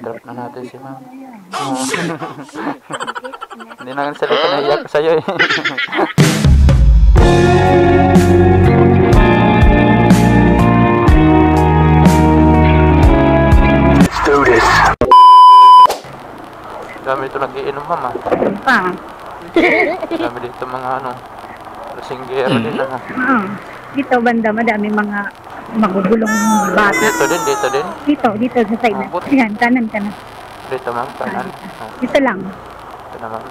Drop na natin si ma'am. Hindi na nga salita, naiyak sa'yo eh. Let's do this. Dami dito nag-iinom ma'am ah. Dami dito mga lasinggero din ah. Dito banda madami mga magugulong bata. Dito din? Dito sa side na. Yan, kanan. Dito ma'am, kanan. Dito lang. Ito na ma'am.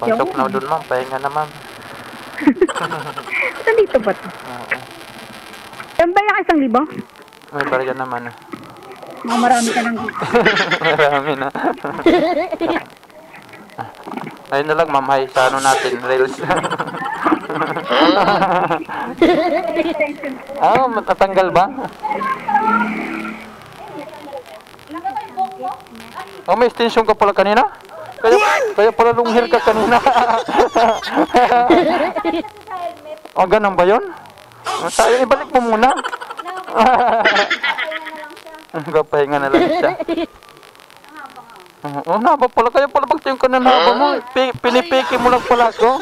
Pasok na doon ma'am, pahinga na ma'am. Ito dito ba ito? Yan ba yung 1,000? May barya naman ah. Marami ka nang dito. Marami na. Ayun na lang ma'am, hay sa natin, reels. Matatanggal ba? May extension ka pala kanina? Kaya pala long hair ka kanina. Ganun ba yun? Tayo, ibalik mo muna. Pahinga na lang siya. Naba pala. Kaya pala pagtingin ka na naba mo. Pinipiki mo lang pala ako.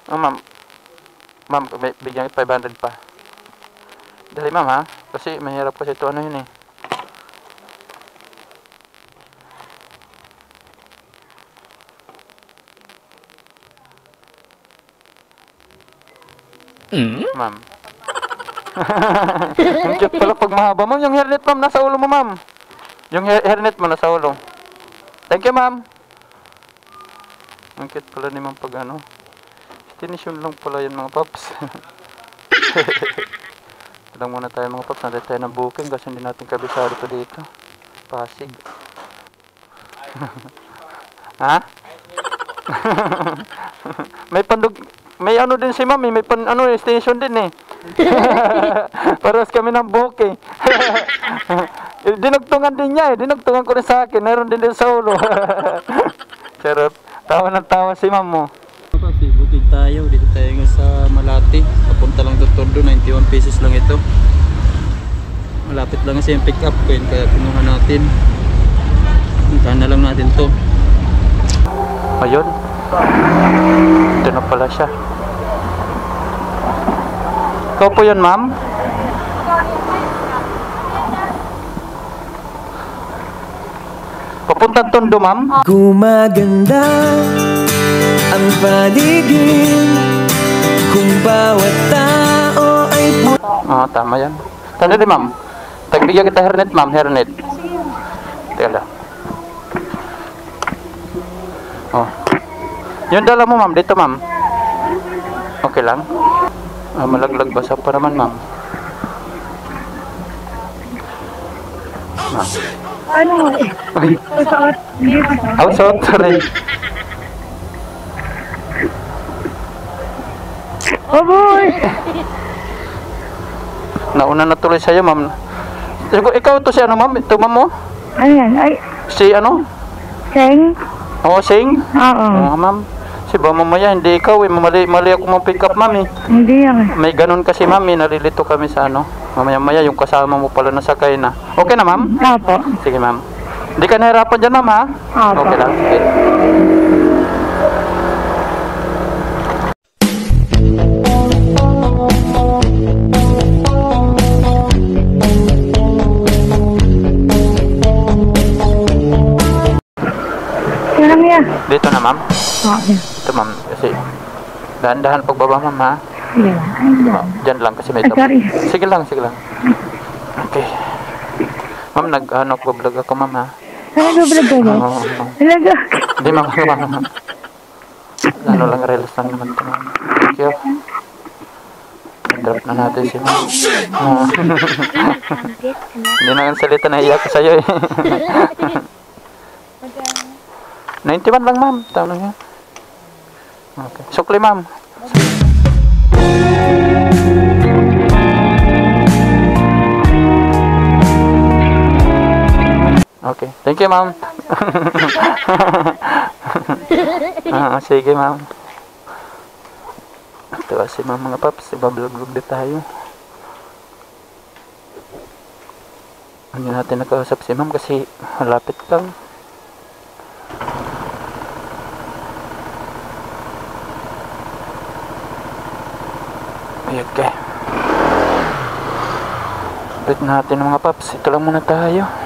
Ma'am. Ma'am, bigyan 500 pa. Dali ma'am ha. Kasi mahirap kasi ito yun eh. Ma'am. Ang cute pala pag mahaba ma'am. Yung hairnet ma'am nasa ulo mo ma'am. Yung hairnet mo nasa ulo. Thank you ma'am. Ang cute pala ni ma'am pag Destination lang pala yan mga paps. Lang muna tayo mga paps. Nandito tayo ng booking kasi hindi natin kabisado ito dito. Pasig. Ha? May din si ma'am, may station din eh. Paras kami ng booking. Dinugtungan din niya eh. Dinugtungan ko rin sa akin. Meron din sa ulo. Charot. Tawa ng tawa si ma'am mo. Bukid tayo. Dito tayo nga sa Malati. Papunta lang to Tondo. 91 pesos lang ito. Malapit lang kasi yung pick up ko yun. Kaya pinuha natin. Puntahan na lang natin to. Ayun. Ito na pala siya. Ikaw po yun ma'am? Papuntang Tondo ma'am? Gumaganda ang paligid kung bawat tao ay tama yan. Tanda din ma'am. Tagbigyan kita hairnet ma'am, hairnet. Teka lang. Yung dala mo ma'am, dito ma'am. Okay lang. Malaglag basa pa naman ma'am. Suot, sorry. Boy! Nauna na tuloy sa'yo ma'am. Ikaw to si ma'am? Ito ma'am mo? Ayan, ay. Si Sing? Oo, Sing? Oo. Ma'am. Si ba mamaya, hindi ikaw eh. Mali ako pick up ma'am eh. Hindi yan. May ganun kasi ma'am eh. Nalilito kami sa Mamaya yung kasama mo pala nasakay na. Okay na ma'am? Opo. Sige ma'am. Hindi ka nahirapan dyan ma'am ha? Opo. Okay lang. Sige. Dito na ma'am? Oo. Ito ma'am, kasi dahan-dahan pagbaba ma'am ha? Diyan lang kasi may sorry. Sige lang. Okay. Ma'am, nag-vlog ako ma'am ha? Nag-vlog ka ba? Talaga? Hindi ma'am. Lang, reels lang naman ito ma'am. Thank you. Drop na natin si ma'am. Hindi na nga salita, naiyak ko sa'yo eh. 91 lang ma'am. Tama lang yan. Okay. Sukli ma'am. Okay. Thank you ma'am. Sige ma'am. Ito si ma'am mga paps. Iba-vlog din tayo. Hindi natin nakausap si ma'am kasi malapit lang. Okay. Update natin mga paps. Ito lang muna tayo.